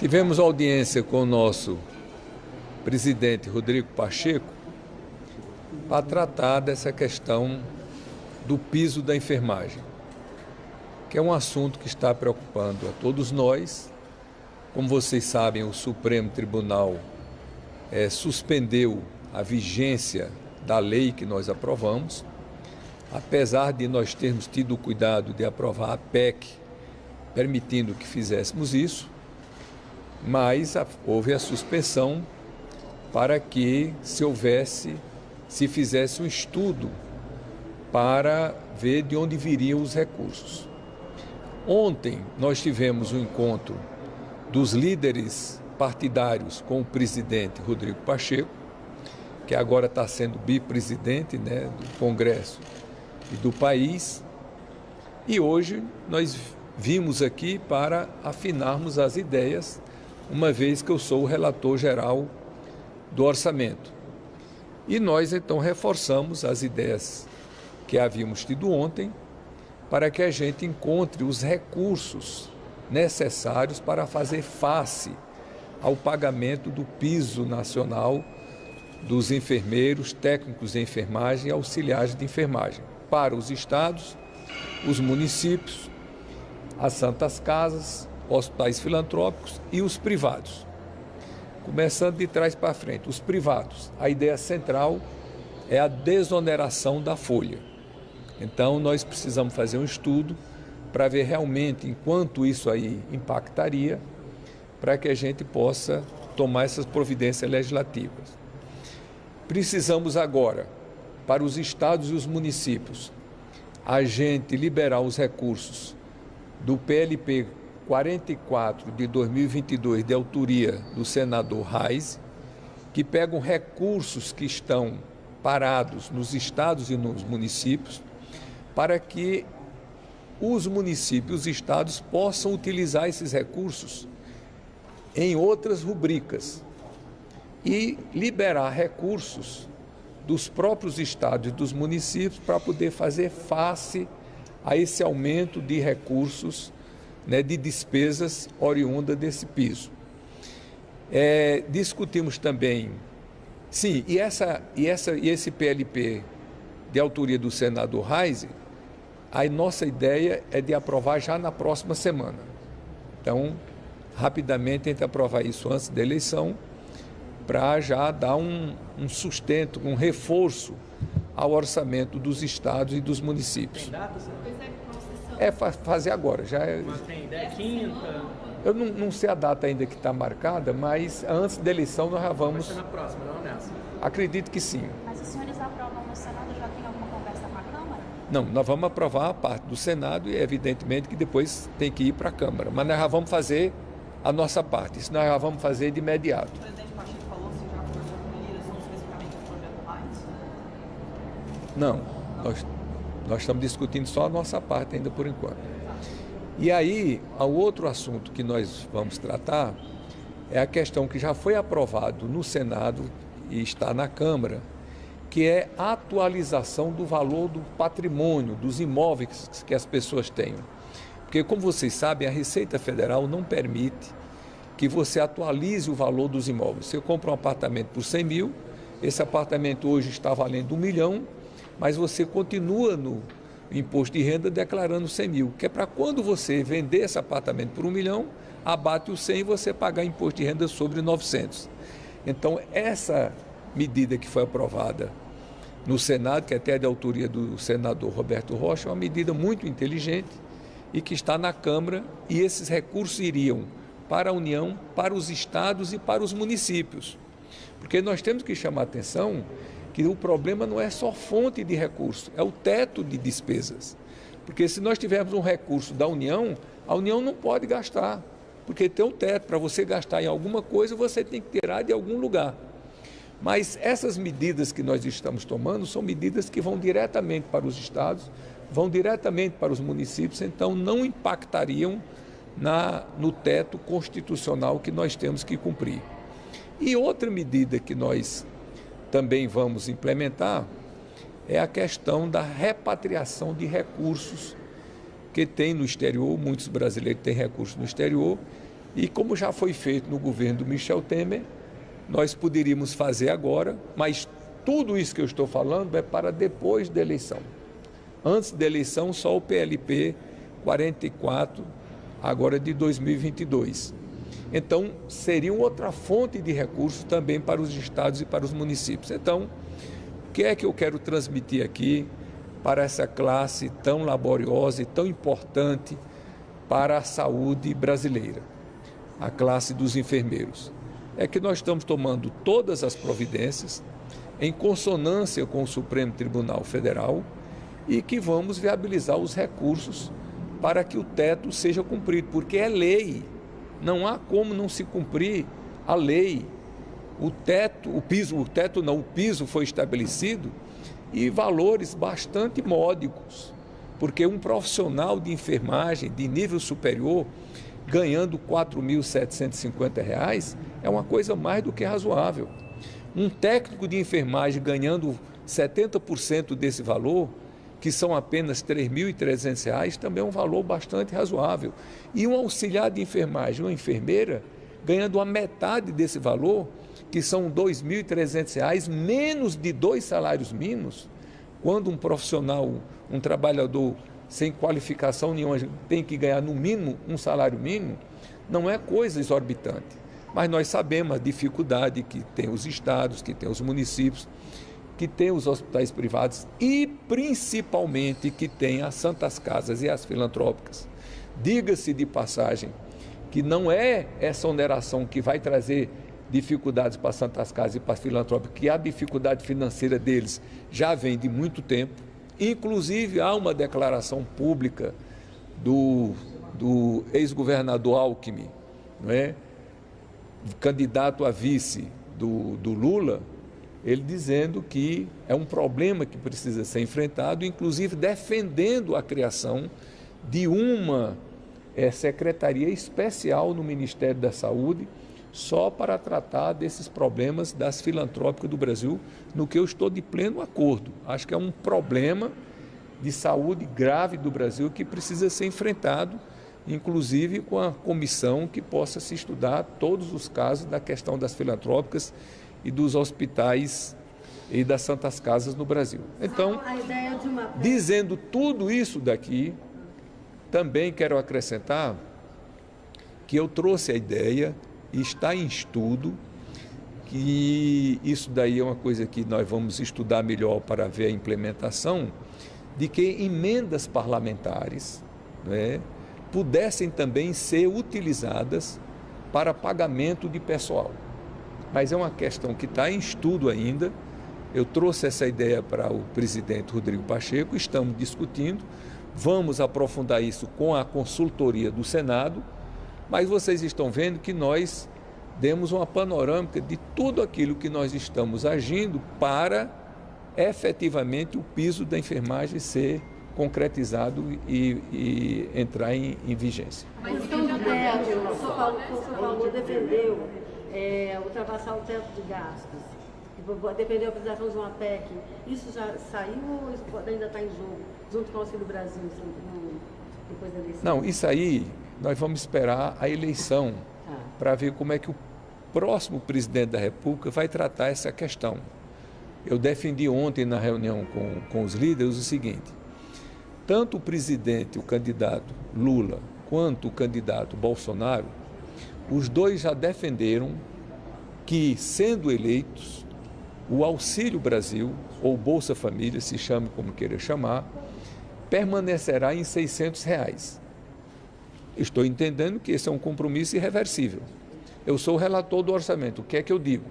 Tivemos audiência com o nosso presidente Rodrigo Pacheco para tratar dessa questão do piso da enfermagem, que é um assunto que está preocupando a todos nós. Como vocês sabem, o Supremo Tribunal suspendeu a vigência da lei que nós aprovamos, apesar de nós termos tido o cuidado de aprovar a PEC, permitindo que fizéssemos isso, mas houve a suspensão para que se fizesse um estudo para ver de onde viriam os recursos. Ontem nós tivemos um encontro dos líderes partidários com o presidente Rodrigo Pacheco, que agora está sendo bipresidente, do Congresso e do país, e hoje nós vimos aqui para afinarmos as ideias, uma vez que eu sou o relator geral do orçamento. E nós então reforçamos as ideias que havíamos tido ontem, para que a gente encontre os recursos necessários para fazer face ao pagamento do piso nacional dos enfermeiros, técnicos de enfermagem e auxiliares de enfermagem, para os estados, os municípios, as santas casas, hospitais filantrópicos e os privados. Começando de trás para frente, os privados, a ideia central é a desoneração da folha. Então, nós precisamos fazer um estudo para ver realmente em quanto isso aí impactaria, para que a gente possa tomar essas providências legislativas. Precisamos agora, para os estados e os municípios, a gente liberar os recursos do PLP 44 de 2022, de autoria do senador Reis, que pegam recursos que estão parados nos estados e nos municípios, para que os municípios e os estados possam utilizar esses recursos em outras rubricas e liberar recursos dos próprios estados e dos municípios para poder fazer face a esse aumento de recursos, de despesas oriunda desse piso. Discutimos também, sim, e esse PLP de autoria do senador Reis, a nossa ideia é de aprovar já na próxima semana. Então, rapidamente, a gente aprovar isso antes da eleição, para já dar um sustento, um reforço ao orçamento dos estados e dos municípios. Tem data, senhor? Fazer agora. Mas tem ideia? Quinta? Eu não sei a data ainda que está marcada, mas antes da eleição nós já vamos... Vai ser na próxima, não nessa? Acredito que sim. Mas os senhores aprovam no Senado, já tem alguma conversa com a Câmara? Não, nós vamos aprovar a parte do Senado e evidentemente que depois tem que ir para a Câmara. Mas nós já vamos fazer a nossa parte, isso nós já vamos fazer de imediato. O presidente Pacheco falou se já conversou com líderes, não especificamente o projeto Reis? Não, nós estamos discutindo só a nossa parte ainda por enquanto. E aí, o outro assunto que nós vamos tratar é a questão que já foi aprovado no Senado e está na Câmara, que é a atualização do valor do patrimônio, dos imóveis que as pessoas tenham. Porque, como vocês sabem, a Receita Federal não permite que você atualize o valor dos imóveis. Você compra um apartamento por 100 mil, esse apartamento hoje está valendo 1 milhão, mas você continua no imposto de renda declarando 100 mil, que é para quando você vender esse apartamento por 1 milhão, abate o 100 e você pagar imposto de renda sobre 900. Então, essa medida que foi aprovada no Senado, que até é de autoria do senador Roberto Rocha, é uma medida muito inteligente e que está na Câmara, e esses recursos iriam para a União, para os estados e para os municípios. Porque nós temos que chamar a atenção que o problema não é só fonte de recurso, é o teto de despesas. Porque se nós tivermos um recurso da União, a União não pode gastar, porque tem um teto. Para você gastar em alguma coisa, você tem que tirar de algum lugar. Mas essas medidas que nós estamos tomando são medidas que vão diretamente para os estados, vão diretamente para os municípios, então não impactariam no teto constitucional que nós temos que cumprir. E outra medida que nós também vamos implementar é a questão da repatriação de recursos que tem no exterior. Muitos brasileiros têm recursos no exterior E como já foi feito no governo do Michel Temer, nós poderíamos fazer agora, mas tudo isso que eu estou falando é para depois da eleição. Antes da eleição, só o PLP 44, agora de 2022. Então, seria outra fonte de recursos também para os estados e para os municípios. Então, o que é que eu quero transmitir aqui para essa classe tão laboriosa e tão importante para a saúde brasileira? A classe dos enfermeiros. É que nós estamos tomando todas as providências em consonância com o Supremo Tribunal Federal e que vamos viabilizar os recursos para que o teto seja cumprido, porque é lei. Não há como não se cumprir a lei. O piso foi estabelecido e valores bastante módicos, porque um profissional de enfermagem de nível superior ganhando R$ 4.750 é uma coisa mais do que razoável. Um técnico de enfermagem ganhando 70% desse valor, que são apenas R$ 3.300, também é um valor bastante razoável. E um auxiliar de enfermagem, uma enfermeira, ganhando a metade desse valor, que são R$ 2.300, menos de 2 salários mínimos, quando um profissional, um trabalhador sem qualificação nenhuma, tem que ganhar no mínimo um salário mínimo, não é coisa exorbitante. Mas nós sabemos a dificuldade que tem os estados, que tem os municípios, que tem os hospitais privados e principalmente que tem as santas casas e as filantrópicas. Diga-se de passagem que não é essa oneração que vai trazer dificuldades para as santas casas e para as filantrópicas, que a dificuldade financeira deles já vem de muito tempo. Inclusive há uma declaração pública do ex-governador Alckmin, não é? Candidato a vice do Lula, ele dizendo que é um problema que precisa ser enfrentado, inclusive defendendo a criação de uma secretaria especial no Ministério da Saúde, só para tratar desses problemas das filantrópicas do Brasil, no que eu estou de pleno acordo. Acho que é um problema de saúde grave do Brasil que precisa ser enfrentado, inclusive com a comissão que possa se estudar todos os casos da questão das filantrópicas e dos hospitais e das santas casas no Brasil. Então, dizendo tudo isso daqui, também quero acrescentar que eu trouxe a ideia, e está em estudo, que isso daí é uma coisa que nós vamos estudar melhor para ver a implementação, de que emendas parlamentares, né, pudessem também ser utilizadas para pagamento de pessoal. Mas é uma questão que está em estudo ainda. Eu trouxe essa ideia para o presidente Rodrigo Pacheco, estamos discutindo, vamos aprofundar isso com a consultoria do Senado, mas vocês estão vendo que nós demos uma panorâmica de tudo aquilo que nós estamos agindo para efetivamente o piso da enfermagem ser concretizado e entrar em vigência. Mas então, o São Paulo defendeu ultrapassar o teto de gastos, defendeu a apresentação de uma PEC. Isso já saiu ou isso ainda está em jogo, junto com o Auxílio Brasil, depois da eleição? Não, isso aí nós vamos esperar a eleição para ver como é que o próximo presidente da República vai tratar essa questão. Eu defendi ontem na reunião com os líderes o seguinte: tanto o presidente, o candidato Lula, quanto o candidato Bolsonaro, os dois já defenderam que, sendo eleitos, o Auxílio Brasil, ou Bolsa Família, se chame como queira chamar, permanecerá em R$ 600. Estou entendendo que esse é um compromisso irreversível. Eu sou o relator do orçamento. O que é que eu digo?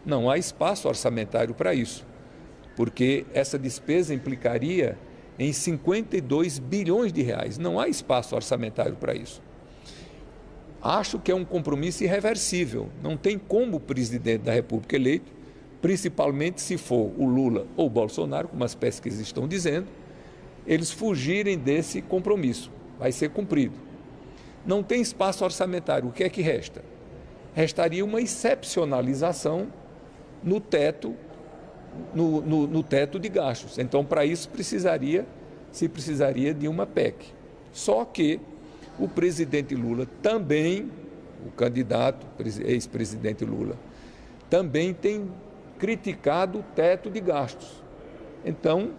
Não há espaço orçamentário para isso, porque essa despesa implicaria em 52 bilhões de reais. Não há espaço orçamentário para isso. Acho que é um compromisso irreversível. Não tem como o presidente da República eleito, principalmente se for o Lula ou o Bolsonaro, como as pesquisas estão dizendo, eles fugirem desse compromisso. Vai ser cumprido. Não tem espaço orçamentário. O que é que resta? Restaria uma excepcionalização no teto, no teto de gastos. Então, para isso, se precisaria de uma PEC. Só que o presidente Lula também o candidato, ex-presidente Lula, também tem criticado o teto de gastos. Então,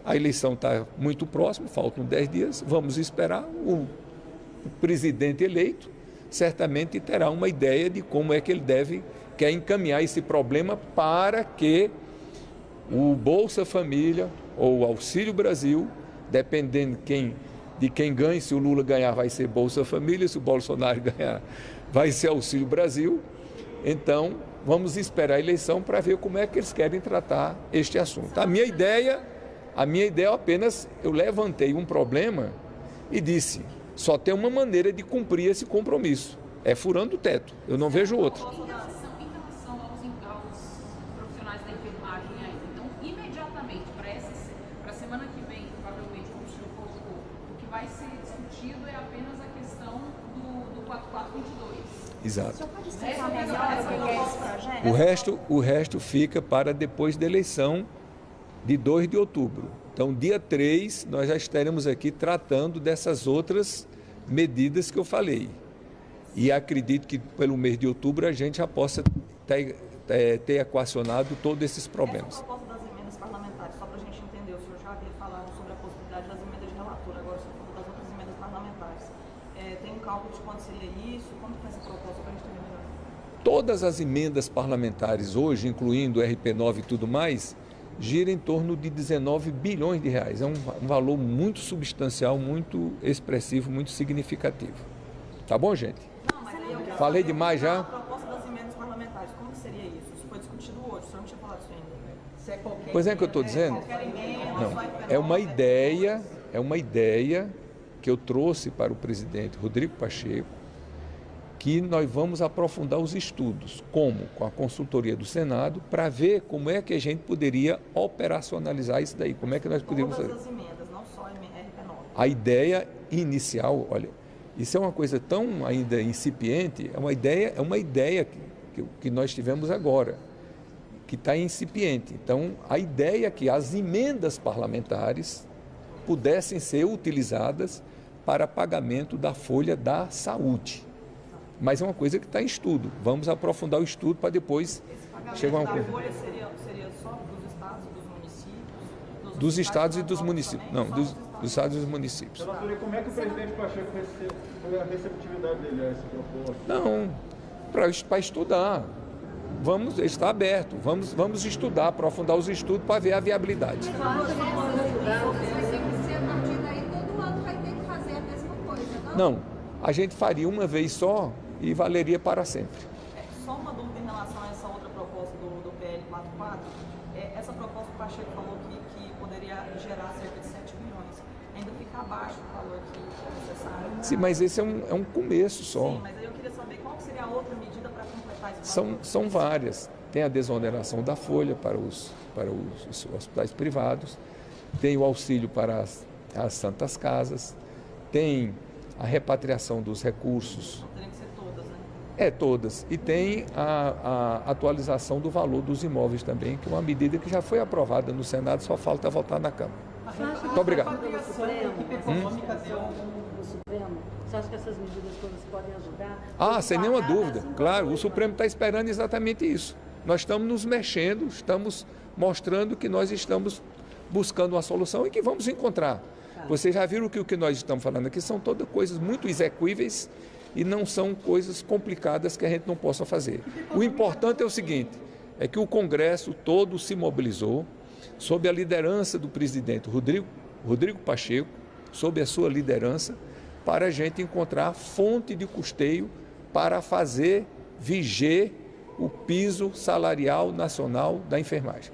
a eleição está muito próxima, faltam 10 dias, vamos esperar. O presidente eleito certamente terá uma ideia de como é que ele quer encaminhar esse problema para que o Bolsa Família ou o Auxílio Brasil, dependendo de quem ganhe, se o Lula ganhar vai ser Bolsa Família, se o Bolsonaro ganhar vai ser Auxílio Brasil. Então, vamos esperar a eleição para ver como é que eles querem tratar este assunto. A minha ideia apenas, eu levantei um problema e disse, só tem uma maneira de cumprir esse compromisso, é furando o teto, eu não vejo outra. Em relação aos profissionais da enfermagem ainda, então, imediatamente, para a semana que vem, provavelmente, como o senhor colocou, o que vai ser discutido é apenas a questão do 4422. Exato. O senhor pode explicar melhor o que é esse projeto? O resto fica para depois da eleição de 2 de outubro. Então, dia 3, nós já estaremos aqui tratando dessas outras medidas que eu falei. E acredito que pelo mês de outubro a gente já possa ter equacionado todos esses problemas. Essa proposta das emendas parlamentares, só para a gente entender, o senhor já havia falado sobre a possibilidade das emendas de relator, agora o senhor falou das outras emendas parlamentares. Tem um cálculo de quanto seria isso? Como que é essa proposta para a gente entender melhor? Todas as emendas parlamentares hoje, incluindo o RP9 e tudo mais, gira em torno de 19 bilhões de reais. É um valor muito substancial, muito expressivo, muito significativo. Tá bom, gente? Não, mas aí eu quero Falei saber demais já? A proposta das emendas parlamentares, como que seria isso? Isso foi discutido hoje, o senhor não tinha falado isso ainda. Se é qualquer Pois é que eu estou dizendo? qualquer emenda, Não, só é uma ideia que eu trouxe para o presidente Rodrigo Pacheco, que nós vamos aprofundar os estudos, como com a consultoria do Senado, para ver como é que a gente poderia operacionalizar isso daí, como é que nós poderíamos fazer. Todas as emendas, não só RP9. A ideia inicial, olha, isso é uma coisa tão ainda incipiente, é uma ideia que nós tivemos agora, que está incipiente. Então, a ideia é que as emendas parlamentares pudessem ser utilizadas para pagamento da folha da saúde. Mas é uma coisa que está em estudo. Vamos aprofundar o estudo para depois chegar a uma coisa. A folha seria só dos estados e dos municípios? Dos estados e dos municípios. Não, dos estados e dos municípios. Senador, e como é que o presidente Pacheco foi a receptividade dele a essa proposta? Não, para estudar. Ele está aberto. Vamos estudar, aprofundar os estudos para ver a viabilidade. Vai sempre ser a partir daí, todo ano vai ter que fazer a mesma coisa, não? Não, a gente faria uma vez só e valeria para sempre. Só uma dúvida em relação a essa outra proposta do PL 44. Essa proposta, o Pacheco falou que poderia gerar cerca de 7 bilhões. Ainda fica abaixo do valor que é necessário. Sim, mas esse é um começo só. Sim, mas aí eu queria saber qual seria a outra medida para completar esse valor. São várias. Tem a desoneração da folha para os hospitais privados, tem o auxílio para as santas casas, tem a repatriação dos recursos. Teriam que ser todas, né? Todas. E tem a atualização do valor dos imóveis também, que é uma medida que já foi aprovada no Senado, só falta votar na Câmara. Muito obrigado. Do Supremo, você acha que essas medidas todas podem ajudar? Sem nenhuma dúvida. Claro, o Supremo está esperando exatamente isso. Nós estamos nos mexendo, estamos mostrando que nós estamos buscando uma solução e que vamos encontrar. Vocês já viram que o que nós estamos falando aqui são todas coisas muito execuíveis e não são coisas complicadas que a gente não possa fazer. O importante é o seguinte, é que o Congresso todo se mobilizou sob a liderança do presidente Rodrigo Pacheco, sob a sua liderança, para a gente encontrar fonte de custeio para fazer viger o piso salarial nacional da enfermagem.